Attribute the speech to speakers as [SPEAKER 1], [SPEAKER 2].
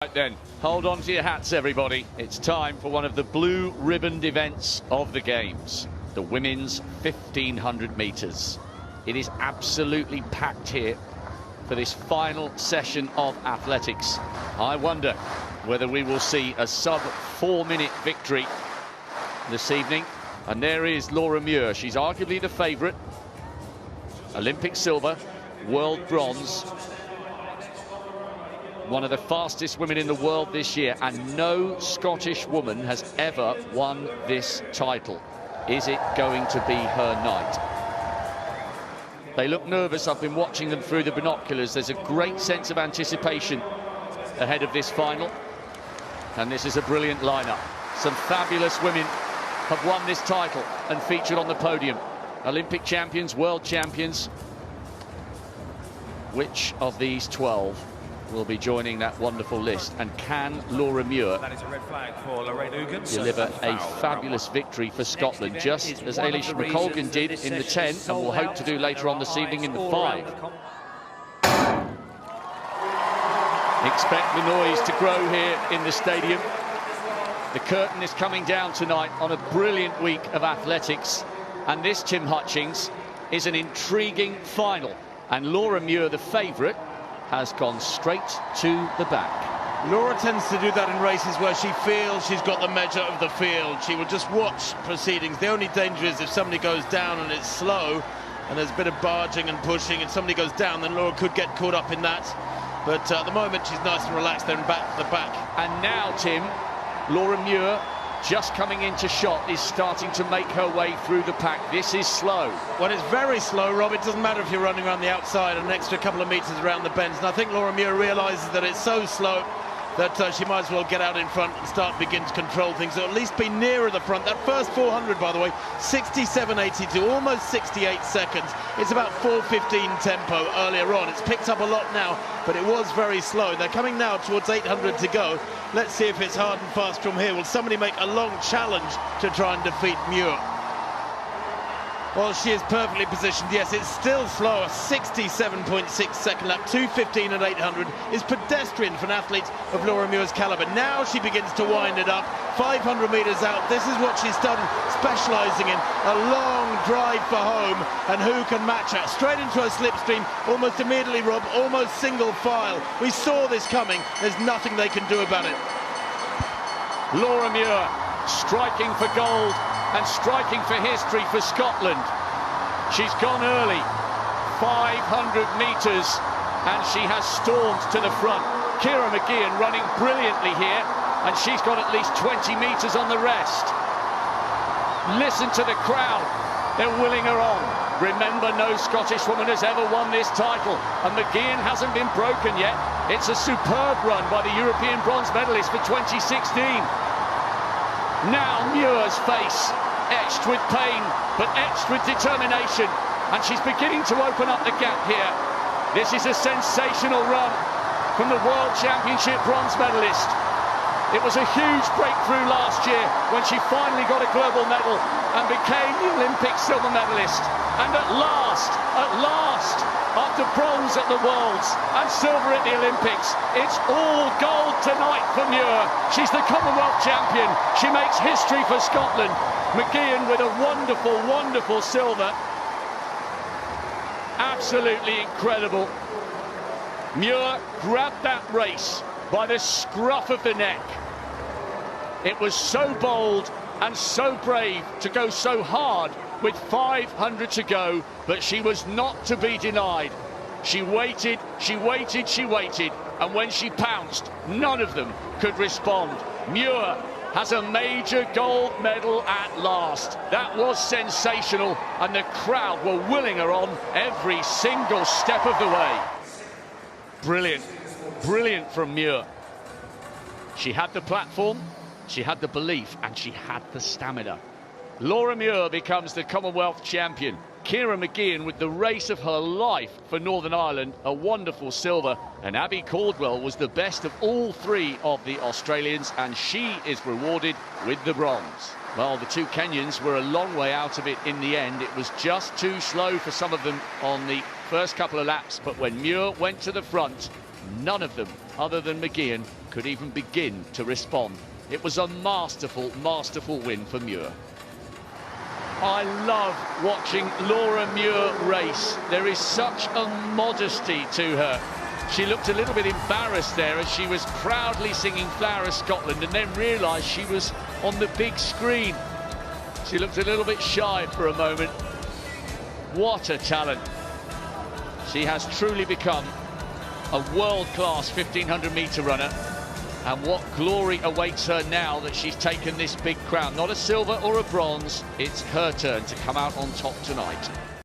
[SPEAKER 1] Right then, hold on to your hats, everybody. It's time for one of the blue ribboned events of the Games, the women's 1500 metres. It is absolutely packed here for this final session of athletics. I wonder whether we will see a sub-4-minute victory this evening. And there is Laura Muir. She's arguably the favourite. Olympic silver, world bronze. One of the fastest women in the world this year, and no Scottish woman has ever won this title. Is it going to be her night? They look nervous. I've been watching them through the binoculars. There's a great sense of anticipation ahead of this final. And this is a brilliant lineup. Some fabulous women have won this title and featured on the podium. Olympic champions, world champions. Which of these 12 will be joining that wonderful list? And can Laura Muir deliver a fabulous victory for Scotland, just as Eilish McColgan did in the 10 and will hope to do later on this evening in the 5? Expect the noise to grow here in the stadium. The curtain is coming down tonight on a brilliant week of athletics, and this, Tim Hutchings, is an intriguing final, and Laura Muir, the favourite, has gone straight to the back.
[SPEAKER 2] Laura tends to do that in races where she feels she's got the measure of the field. She will just watch proceedings. The only danger is if somebody goes down and it's slow and there's a bit of barging and pushing and somebody goes down, then Laura could get caught up in that. But at the moment she's nice and relaxed there and back to the back.
[SPEAKER 1] And now, Tim, Laura Muir, just coming into shot, is starting to make her way through the pack. This is slow.
[SPEAKER 2] Well, it's very slow, Rob. It doesn't matter if you're running around the outside an extra couple of metres around the bends. And I think Laura Muir realises that it's so slow that she might as well get out in front and begin to control things, or at least be nearer the front. That first 400, by the way, 67.82, almost 68 seconds. It's about 4:15 tempo earlier on. It's picked up a lot now, but it was very slow. They're coming now towards 800 to go. Let's see if it's hard and fast from here. Will somebody make a long challenge to try and defeat Muir? Well, she is perfectly positioned. Yes, it's still slow. A 67.6 second lap, 2:15 at 800 is pedestrian for an athlete of Laura Muir's caliber. Now she begins to wind it up. 500 metres out. This is what she's done, specialising in a long drive for home. And who can match her? Straight into a slipstream, almost immediately, Rob, almost single file. We saw this coming. There's nothing they can do about it.
[SPEAKER 1] Laura Muir striking for gold and striking for history for Scotland. She's gone early, 500 metres, and she has stormed to the front. Ciara Mageean running brilliantly here, and she's got at least 20 metres on the rest. Listen to the crowd, they're willing her on. Remember, no Scottish woman has ever won this title, and Mageean hasn't been broken yet. It's a superb run by the European bronze medalist for 2016. Now Muir's face, etched with pain, but etched with determination, and she's beginning to open up the gap here. This is a sensational run from the World Championship bronze medalist. It was a huge breakthrough last year when she finally got a global medal and became the Olympic silver medalist. And at last, after bronze at the Worlds and silver at the Olympics, it's all gold tonight for Muir. She's the Commonwealth champion. She makes history for Scotland. Mageean with a wonderful, wonderful silver. Absolutely incredible. Muir grabbed that race by the scruff of the neck. It was so bold and so brave to go so hard with 500 to go, but she was not to be denied. She waited, she waited, she waited, and when she pounced, none of them could respond. Muir has a major gold medal at last. That was sensational, and the crowd were willing her on every single step of the way. Brilliant, brilliant from Muir. She had the platform, she had the belief, and she had the stamina. Laura Muir becomes the Commonwealth champion. Ciara Mageean with the race of her life for Northern Ireland, a wonderful silver, and Abby Caldwell was the best of all three of the Australians, and she is rewarded with the bronze. Well, the two Kenyans were a long way out of it in the end. It was just too slow for some of them on the first couple of laps, but when Muir went to the front, None of them, other than McGeehan, could even begin to respond. It was a masterful, masterful win for Muir. I love watching Laura Muir race. There is such a modesty to her. She looked a little bit embarrassed there as she was proudly singing Flower of Scotland and then realised she was on the big screen. She looked a little bit shy for a moment. What a talent. She has truly become a world-class 1500-metre runner. And what glory awaits her now that she's taken this big crown. Not a silver or a bronze, it's her turn to come out on top tonight.